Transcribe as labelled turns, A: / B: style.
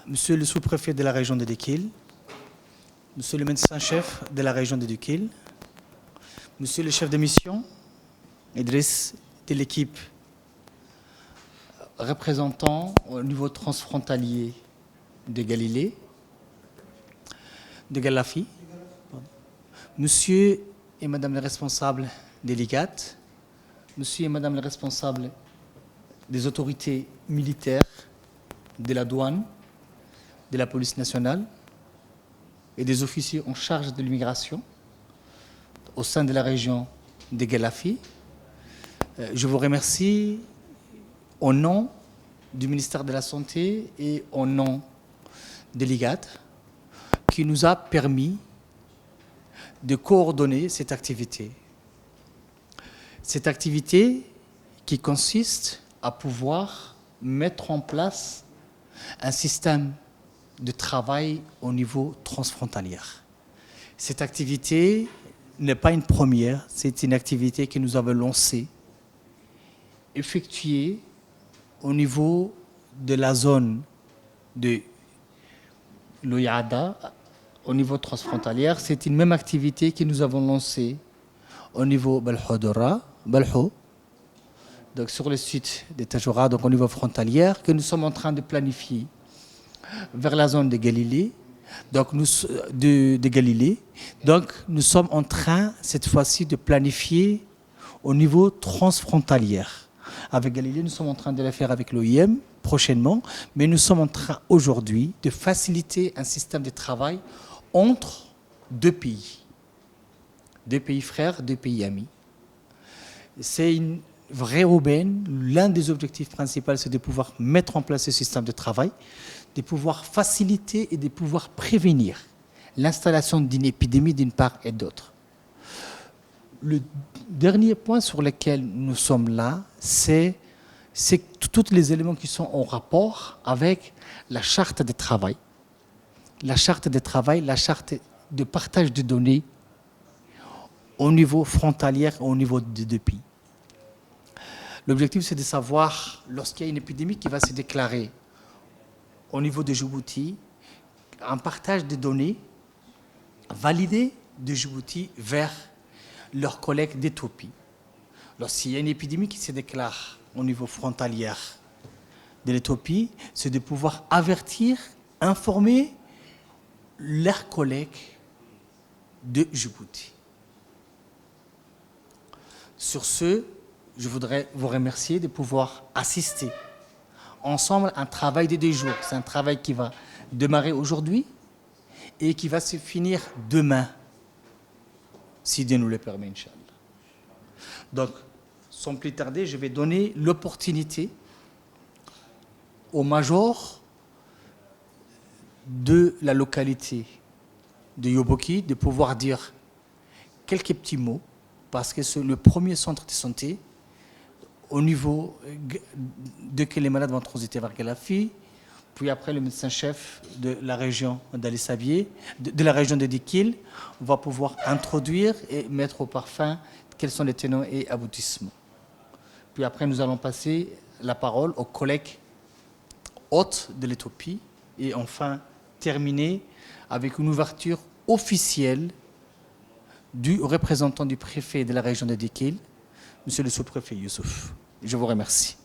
A: Monsieur le sous-préfet de la région de Dekil, Monsieur le médecin-chef de la région de Dekil, Monsieur le chef de mission, Idriss, de l'équipe représentant au niveau transfrontalier de Galilée, de Galafi, Monsieur et Madame les responsables des LIGAT, Monsieur et Madame les responsables des autorités militaires, de la douane, de la police nationale et des officiers en charge de l'immigration au sein de la région de Galafi. Je vous remercie au nom du ministère de la Santé et au nom de l'IGAD qui nous a permis de coordonner cette activité. Cette activité qui consiste à pouvoir mettre en place un système de travail au niveau transfrontalier. Cette activité n'est pas une première, c'est une activité que nous avons lancée, effectuée au niveau de la zone de l'Ouyada, au niveau transfrontalier. C'est une même activité que nous avons lancée au niveau Balho, donc sur le site de Tajoura, donc au niveau frontalier, que nous sommes en train de planifier vers la zone de Galilée. Donc de Galilée. Donc nous sommes en train cette fois-ci de planifier au niveau transfrontalier. Avec Galilée, nous sommes en train de le faire avec l'OIM prochainement, mais nous sommes en train aujourd'hui de faciliter un système de travail entre deux pays frères, deux pays amis. C'est une vraie aubaine. L'un des objectifs principaux, c'est de pouvoir mettre en place ce système de travail, de pouvoir faciliter et de pouvoir prévenir l'installation d'une épidémie d'une part et d'autre. Le dernier point sur lequel nous sommes là, c'est tous les éléments qui sont en rapport avec la charte de travail. La charte de travail, la charte de partage de données au niveau frontalier, au niveau des deux pays. L'objectif, c'est de savoir, lorsqu'il y a une épidémie qui va se déclarer au niveau de Djibouti, un partage de données validé de Djibouti vers leurs collègues d'Éthiopie. Lorsqu'il y a une épidémie qui se déclare au niveau frontalier de l'Éthiopie, c'est de pouvoir avertir, informer leurs collègues de Djibouti. Sur ce, je voudrais vous remercier de pouvoir assister ensemble à un travail de 2 jours. C'est un travail qui va démarrer aujourd'hui et qui va se finir demain, si Dieu nous le permet, Inch'Allah. Donc, sans plus tarder, je vais donner l'opportunité au major de la localité de Yoboki de pouvoir dire quelques petits mots, parce que c'est le premier centre de santé au niveau de que les malades vont transiter vers Galafi, puis après le médecin-chef de la région d'Ali-Sabié, de la région de Dekil, va pouvoir introduire et mettre au parfum quels sont les tenants et aboutissements. Puis après, nous allons passer la parole aux collègues hôtes de l'Éthiopie et enfin terminer avec une ouverture officielle du représentant du préfet de la région de Dekil, Monsieur le sous-préfet Youssouf. Je vous remercie.